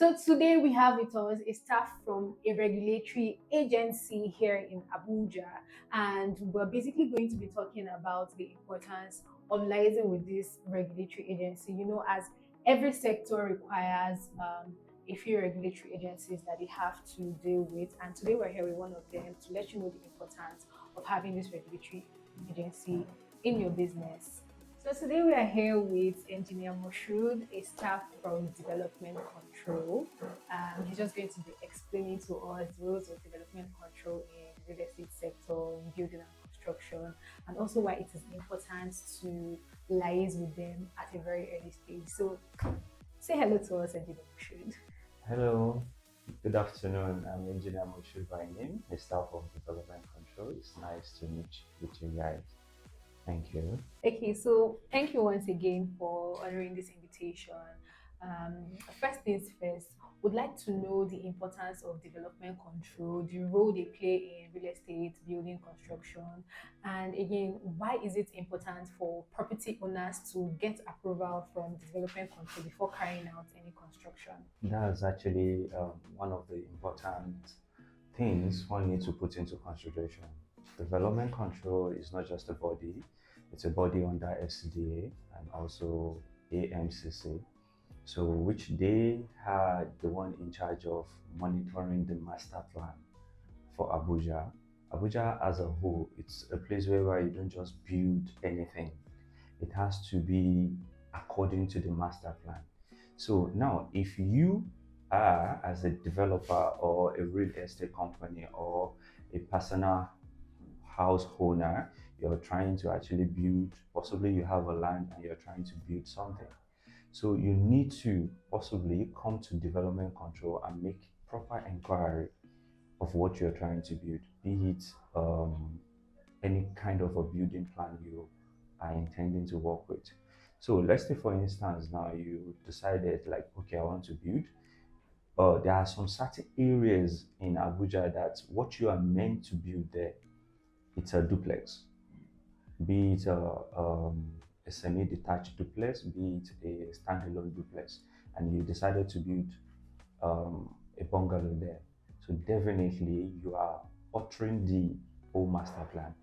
So today we have with us a staff from a regulatory agency here in Abuja, and we're basically going to be talking about the importance of liaising with this regulatory agency. As every sector requires a few regulatory agencies that they have to deal with, and today we're here with one of them to let you know the importance of having this regulatory agency in your business. So today we are here with Engineer Moshood, a staff from Development Control. He's just going to be explaining to us the roles of development control in real estate sector, in building and construction, and also why it is important to liaise with them at a very early stage. So say hello to us, Engineer Moshood. Hello, good afternoon. I'm Engineer Moshood by name, the staff of Development Control. It's nice to meet with you guys. Thank you. Okay, so thank you once again for honoring this invitation. First things first, would like to know the importance of development control, the role they play in real estate, building, construction, and again, why is it important for property owners to get approval from development control before carrying out any construction? That's actually one of the important things one needs to put into consideration. Development Control is not just a body, it's a body under FCDA and also AMCC. So, which they had the one in charge of monitoring the master plan for Abuja. Abuja as a whole, it's a place where you don't just build anything. It has to be according to the master plan. So now, if you are as a developer or a real estate company or a personal house owner, you're trying to actually build, possibly you have a land and you're trying to build something. So you need to possibly come to development control and make proper inquiry of what you're trying to build, be it any kind of a building plan you are intending to work with. So let's say, for instance, now you decided, like, okay, I want to build. There are some certain areas in Abuja that what you are meant to build there, it's a duplex, be it a semi-detached duplex, be it a standalone duplex, and you decided to build a bungalow there. So definitely you are altering the whole master plan.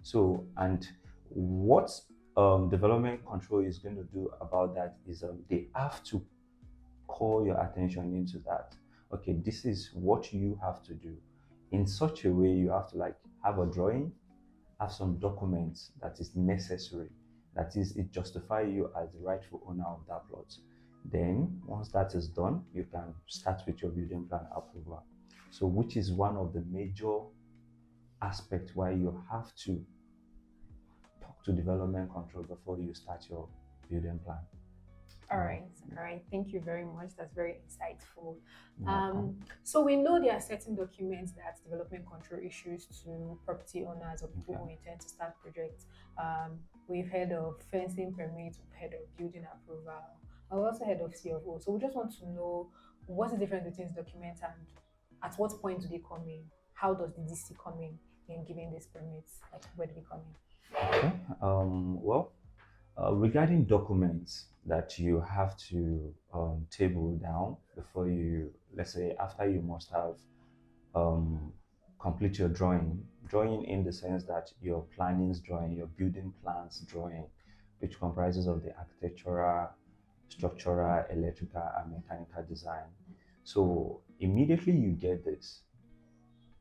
So and what development control is going to do about that is they have to call your attention into that. Okay, this is what you have to do. In such a way, you have to like have a drawing, have some documents that is necessary. That is, it justify you as the rightful owner of that plot. Then, once that is done, you can start with your building plan approval. So, which is one of the major aspects why you have to talk to development control before you start your building plan. All right. Thank you very much. That's very insightful. Welcome. So we know there are certain documents that development control issues to property owners or people Okay. who intend to start projects. We've heard of fencing permits, we've heard of building approval, and we also heard of CFO. So we just want to know what's the difference between these documents and at what point do they come in? How does the DC come in giving these permits? Like where do they come in? Okay. Well, regarding documents that you have to table down before you, let's say, after you must have um, complete your drawing in the sense that your plannings drawing, your building plans drawing, which comprises of the architectural, structural, electrical, and mechanical design. So immediately you get this,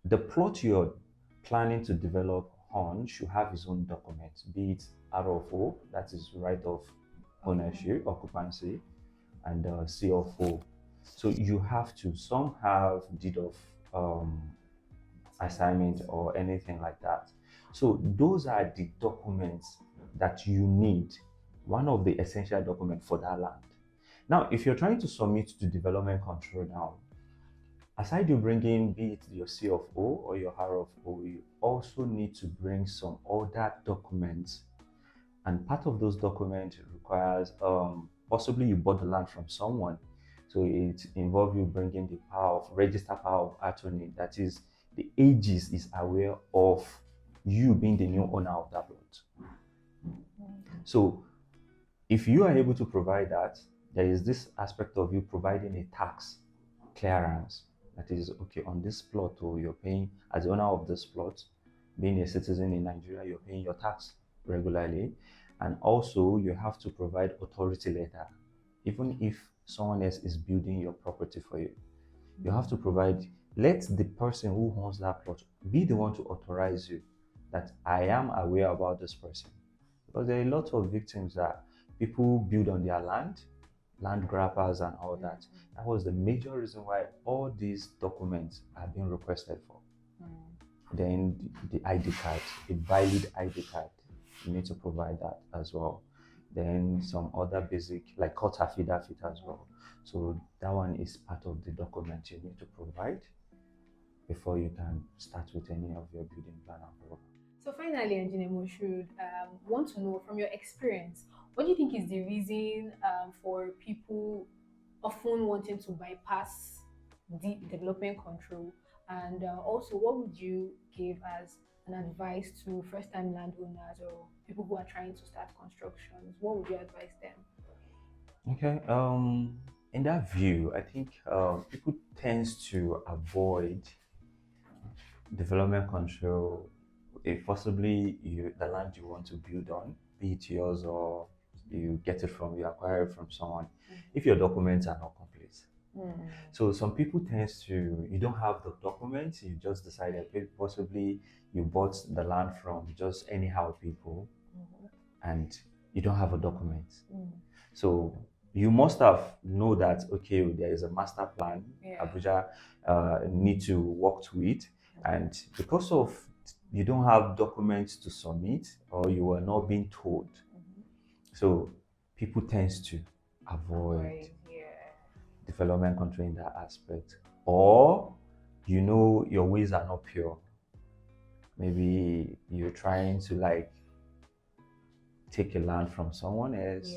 the plot you're planning to develop on should have its own documents, be it RFO, that is right of Okay. ownership, occupancy, and CFO. So you have to, some have deed of um, assignment or anything like that. So those are the documents that you need, one of the essential documents for that land. Now, if you're trying to submit to development control now, aside you bringing be it your C of O or your R of O, you also need to bring some other documents. And part of those documents requires possibly you bought the land from someone. So it involves you bringing the power of register power of attorney. That is, the ages is aware of you being the new owner of that plot. So if you are able to provide that, there is this aspect of you providing a tax clearance. That is, okay, on this plot, or you're paying, as the owner of this plot, being a citizen in Nigeria, you're paying your tax regularly. And also, you have to provide authority letter. Even if someone else is building your property for you, you have to provide, let the person who owns that plot be the one to authorize you that I am aware about this person. Because there are a lot of victims that people build on their land grabbers and all that. That was the major reason why all these documents are being requested for. Then the ID card, a valid ID card, you need to provide that as well. Then some other basic, like court affidavit as well. So that one is part of the document you need to provide before you can start with any of your building plan approval. So finally, Engineer Moshood, want to know from your experience, what do you think is the reason for people often wanting to bypass the development control? And also, what would you give as an advice to first-time landowners or people who are trying to start constructions? What would you advise them? Okay. In that view, I think people tends to avoid development control if possibly the land you want to build on, be it yours or you get it from, you acquire it from someone, if your documents are not complete. So some people tends to, you don't have the documents, you just decided, possibly you bought the land from just anyhow people, and you don't have a document. So you must have know that, okay, there is a master plan, Abuja need to work to it, and because of you don't have documents to submit or you are not being told, so people tends to avoid development control in that aspect. Or your ways are not pure. Maybe you're trying to like take a land from someone else,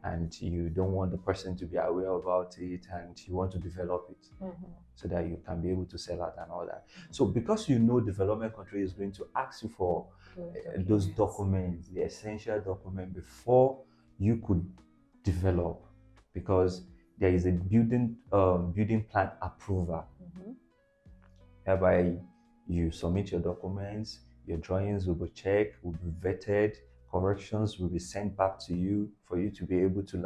and you don't want the person to be aware about it, and you want to develop it so that you can be able to sell out and all that. So because development control is going to ask you for those documents, the essential document, before you could develop, because there is a building plan approval whereby you submit your documents, your drawings will be checked, will be vetted, corrections will be sent back to you for you to be able to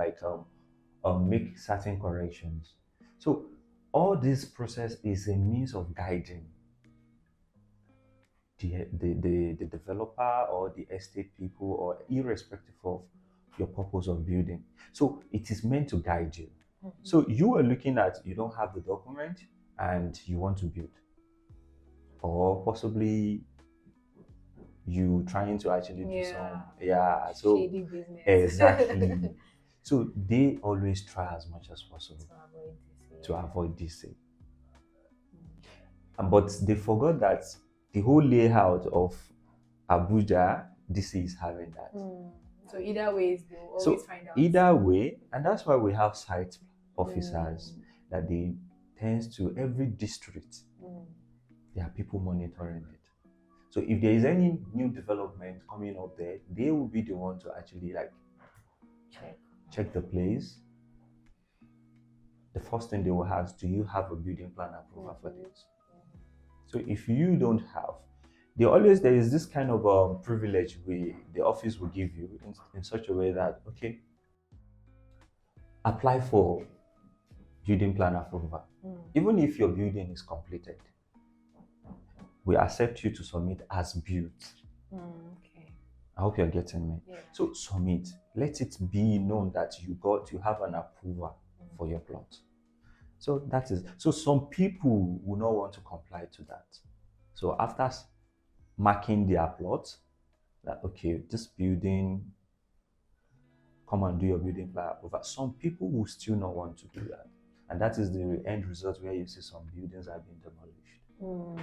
make certain corrections. So all this process is a means of guiding the developer or the estate people, or irrespective of your purpose of building. So it is meant to guide you. So you are looking at, you don't have the document and you want to build, or possibly you trying to actually do some so shady business. Exactly. So they always try as much as possible to avoid this. But they forgot that the whole layout of Abuja, DC is having that. So either way, they'll always find out. Either way, and that's why we have site officers that they tends to every district. There are people monitoring it. So if there is any new development coming up there, they will be the one to actually check the place. The first thing they will ask, do you have a building plan approval for this? So if you don't have, there is this kind of privilege the office will give you in such a way that, okay, apply for building plan approval. Even if your building is completed, we accept you to submit as built. I hope you're getting me. So submit. Let it be known that you have an approval for your plot. So that is, so some people will not want to comply to that. So after marking their plot, that okay, this building, come and do your building plan approval. Some people will still not want to do that. And that is the end result where you see some buildings are being demolished.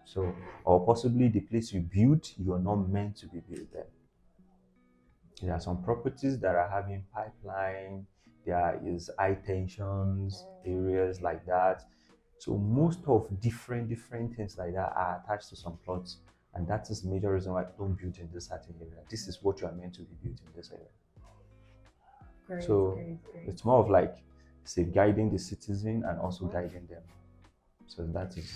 So, or possibly the place you built, you are not meant to be built there. There are some properties that are having pipeline, there is high tensions, areas like that. So most of different things like that are attached to some plots. And that is the major reason why don't build in this certain area. This is what you are meant to be built in this area. Great. It's more of like safeguarding the citizen and also Mhm. guiding them. So that is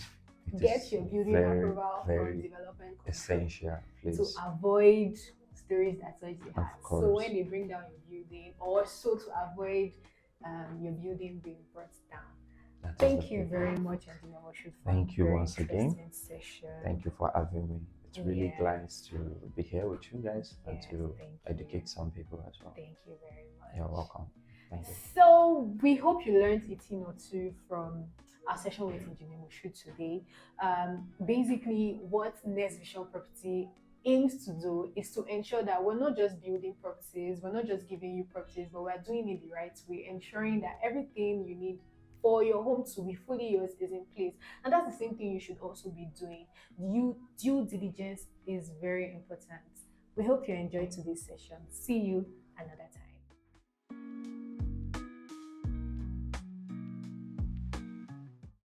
it Get is your building very, approval from very development control essential, to please. avoid stories that touch the Of heart. So course. when they bring down your building, or so to avoid your building being brought down. That is the Thank you people. very much, and Demolished, for a Thank you very once again. interesting session. Thank you for having me. It's really Yeah. nice to be here with you guys and Yes, to thank educate you. some people as well. Thank you very much. You're welcome. Thank you. So we hope you learned a thing or two from our session with Engineer Mushu today. Basically, what Next Vision Property aims to do is to ensure that we're not just building properties, we're not just giving you properties, but we're doing it the right way, ensuring that everything you need for your home to be fully yours is in place. And that's the same thing you should also be doing. Due diligence is very important. We hope you enjoyed today's session. See you another time.